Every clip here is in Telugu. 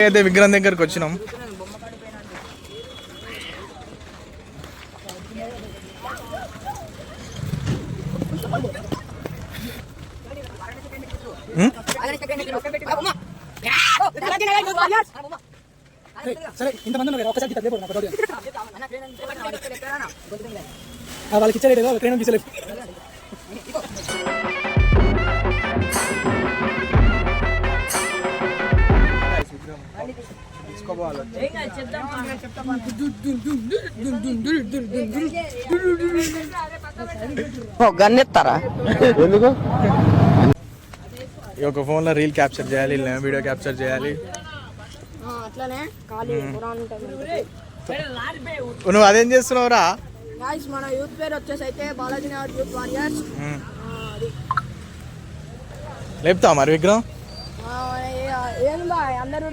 అయితే విగ్రహం దగ్గరకు వచ్చినాం. వాళ్ళకి ఇచ్చలేదు ట్రైన్ తీసలేదు. గన్నెత్తారా ఎందుకు? ఒక ఫోన్లో రీల్ క్యాప్చర్ చేయాలి, వీడియో క్యాప్చర్ చేయాలి. నువ్వు అదేం చేస్తున్నావురా? మన యూత్ పేరు వచ్చేసి అయితే బాలాజీ నగర్ యూత్ వారియర్స్. లేపుతావు మరి విగ్రహం? ఏం బా అందరూ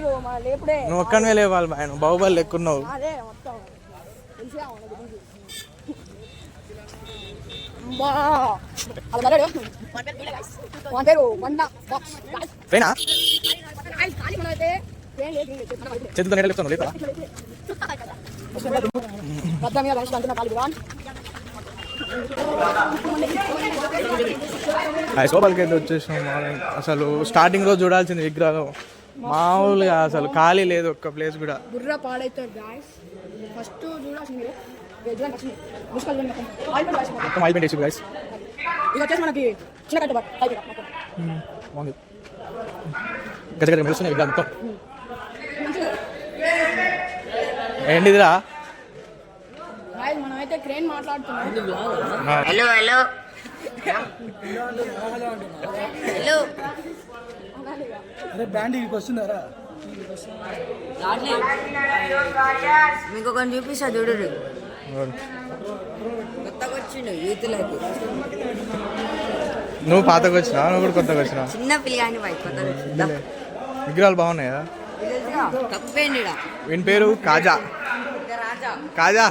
లేపుడే. నువ్వు ఒక్కనే లేవాలి బాయ్, నువ్వు బాహుబలి ఎక్కున్నావు. అదే మొత్తం చేతులతో లేపుతాను లేపా. హైదరాబాద్కి అయితే వచ్చేసాం. అసలు స్టార్టింగ్ రోజు చూడాల్సింది విగ్రహం, మామూలుగా అసలు ఖాళీ లేదు ఒక్క ప్లేస్ కూడా. బుర్ర పాడైతారు గాయ్స్. ఫస్ట్ చూడాల్సింది మొత్తం ఆయిల్ వేసి గాయ్స్. ఇది వచ్చేసి మనకి చిన్న కట్ట గజగజ మెరుస్తున్నాయి విగ్రహం మొత్తం. ఏంటిదిరా? మనమైతే క్రేన్ మాట్లాడుతున్నాం. హలో హలో హలో అరే బ్యాండ్ ఇక్కడికి వస్తుందారా? మీకు ఒక చూపిస్తా చూడు. కొత్తగా వచ్చిండు యూత్లోకి. నువ్వు పాతకు వచ్చినా, నువ్వు కూడా కొత్తగా వచ్చినా? చిన్న పిల్లగాని పై కొత్తగా విగ్రహాలు బాగున్నాయా? తప్పేండి. వీని పేరు కాజా. కాజా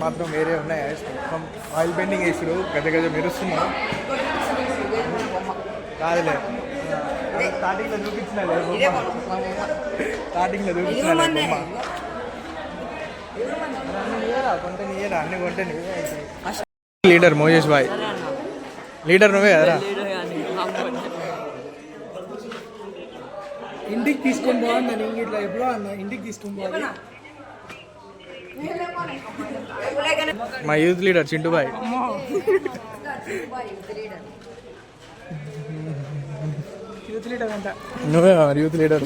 మాత్రం వేరే ఉన్నాయి. ఆయిల్ పెయింటింగ్ వేసారు, గజ గజ మెరుస్తున్నారు. కాదులే, స్టార్టింగ్లో చూపించిన కొంటే నీయరా, అన్ని కొంటే నువ్వే. లీడర్ మోజేష్ బాయ్, లీడర్ నువ్వే కదరా? ఇంటికి తీసుకొని పోవాలి. నేను ఇట్లా ఎప్పుడో అన్న ఇంటికి తీసుకొని పోవాలి. మా youth leader Chintu boy. Youth leader అంట. నువ్వే యూత్ లీడర్.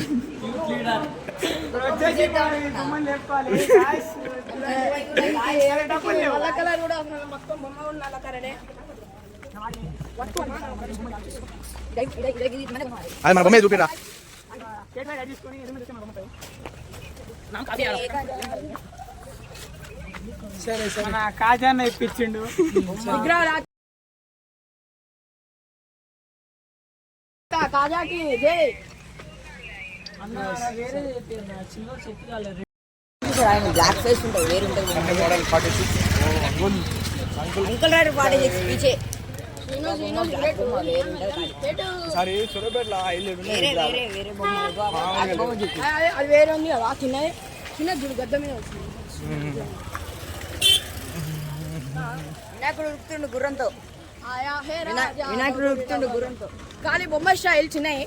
అది మన బొమ్మే చూపిరా. సరే సరే కాజాన్న ఇప్పించిండు. కాజాకి జై. బ్లాక్ ఫేస్ ఉంటుంది, వేరు ఉంటుంది. అంకుల్ రాడు 46 పీచే. అది వేరే ఉంది కదా, చిన్నది చిన్న గద్ద మీద వచ్చింది. వినాయకుడు ఉరుకుతుండు గుర్రంతో. వినాయకుడు ఉరుకుతుండు గుర్రంతో. కానీ బొమ్మ స్టైల్ చిన్నవి.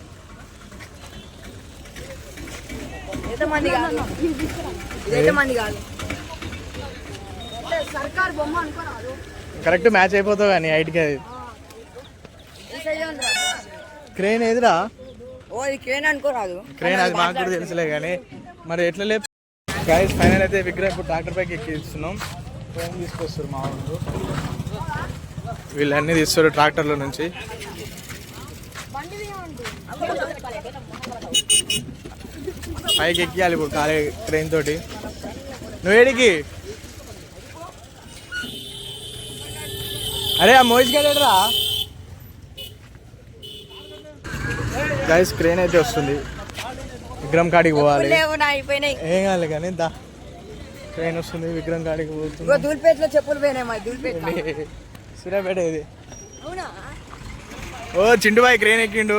ఎంతమంది కాదు, ఇది ఎంతమంది కాదు. సర్కార్ బొమ్మ అనుకోరాదు. కరెక్ట్ మ్యాచ్ అయిపోతావు కానీ హైట్కి. అది క్రేన్ ఏదిరా? ఓ ఇది క్రేన్ అనుకోరాదు. క్రేన్ అది మాకు కూడా తెలుసులే కానీ మరి ఎట్లా లేపు. గైస్ ఫైనల్ అయితే విగ్రహం ఇప్పుడు ట్రాక్టర్ పైకి ఎక్కిస్తున్నాం. ట్రైన్ తీసుకొస్తారు మా వాళ్ళు, వీళ్ళన్నీ తీస్తారు ట్రాక్టర్ల నుంచి. పైకి ఎక్కియాలి ఇప్పుడు ఖాళీ ట్రైన్ తోటి. నువ్వేడికి? అరే ఆ మోయిస్ గడరా. గైస్ క్రేన్ అయితే వస్తుంది, విగ్రహం కాడికి పోవాలి. ఏం కావాలి కానీ దా, ట్రైన్ వస్తుంది, విగ్రహం కాడికి పోతుంది. దూల్పేటలో చెప్పులు పోయినాయి. మరి దూల్పేట సూర్యాపేట ఇది. అవునా? ఓ చిండు బాయ్ క్రేన్ ఎక్కిండు.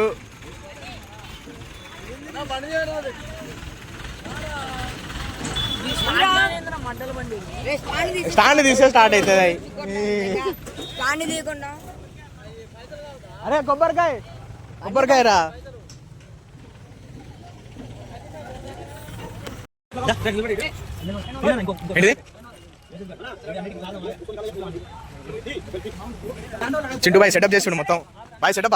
స్టాండ్ తీస్తే స్టార్ట్ అవుతుంది. స్టాండ్ తీయకుండా అరే కొబ్బరికాయ రా. చింటూ బాయ్ సెటప్ చేస్తుండు మొత్తం. బాయ్ సెటప్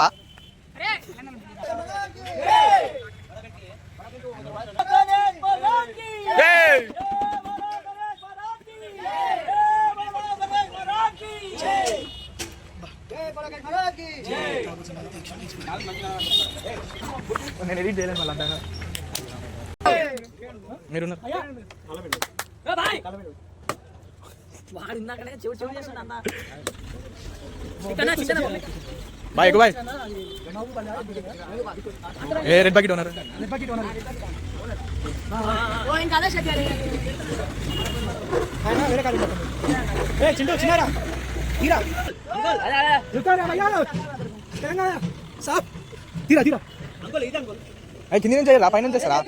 నేను ఎడిట్ చేయలేదు మళ్ళీ అంతా. మీరున్నారు బాయ్ బాయ్. ఏ రెడ్ బకెట్ ఉన్నారు. చింటూ చిన్నారా తీరా తీరా తీరా అవి కింది నుంచి పైన నుంచి వస్తారా?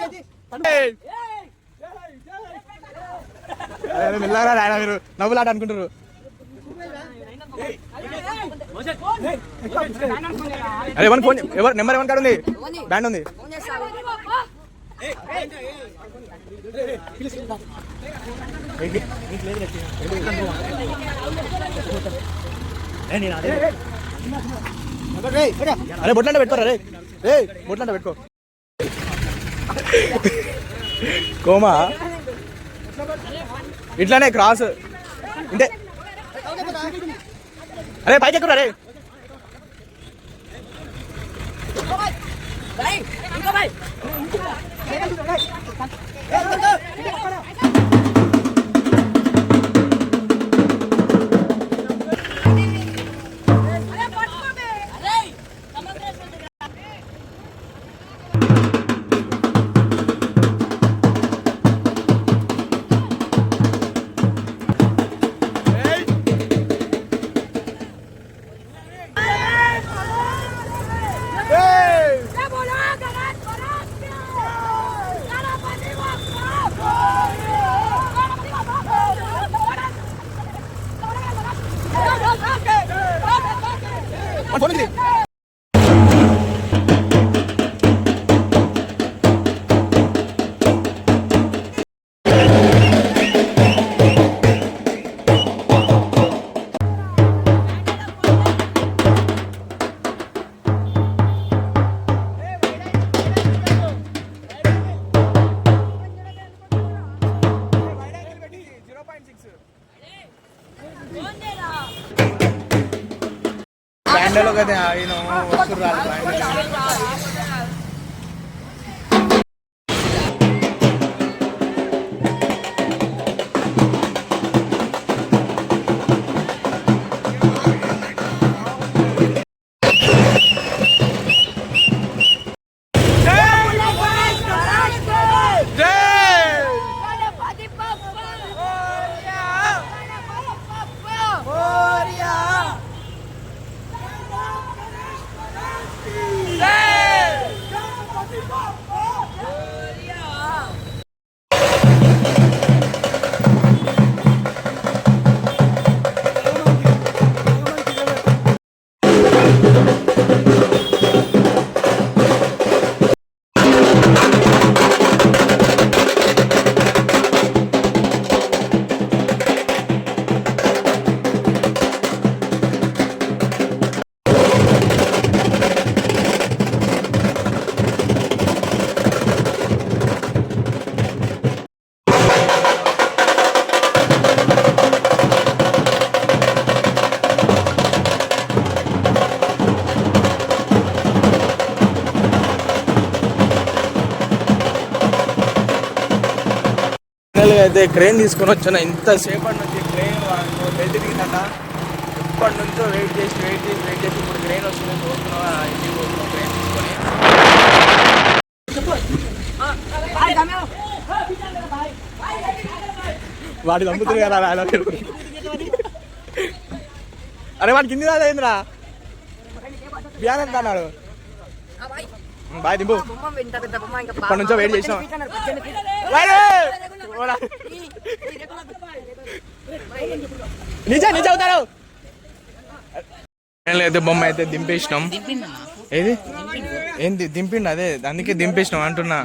మెల్లగా ఆయన మీరు నవ్వులాట అనుకుంటారు. అరే ఎవరు ఫోన్ ఎవరు నెంబర్ ఎవరి కాడ ఉంది? బ్యాండ్ ఉంది. అరే బొట్లంట పెట్టుకోరా రే. రే బొట్లంట పెట్టుకో. కోమా ఇట్లానే క్రాస్ ఇంతే. అరే పైకి ఎక్కురా రే. బ్యాండ్లో కదా ఆయన వస్తున్నారు. అయితే క్రేన్ తీసుకొని వచ్చాను. ఇంతసేపటి నుంచి క్రేన్ తిరిగిందట. ఇప్పటి నుంచో వెయిట్ చేసి ఇప్పుడు క్రేన్ వస్తుంది. పోతున్నాం ఇంటికి పోతున్నాం క్రేన్ తీసుకొని. వాడి నమ్ముతుంది కదా ఆయన. అరే వాడి కింది రాదేంద్రా. బియానంత అన్నాడు ఆ బాయ్ బాయ్ దింపు బొమ్మ ఇంత పెద్ద బొమ్మ ఇంకా ఇప్పటి నుంచో వెయిట్ చేసినాం నిజ నిజ అవుతారు అయితే బొమ్మ అయితే దింపేసినాం ఏది ఏంది దింపిండు అదే అందుకే దింపేసినాం అంటున్నా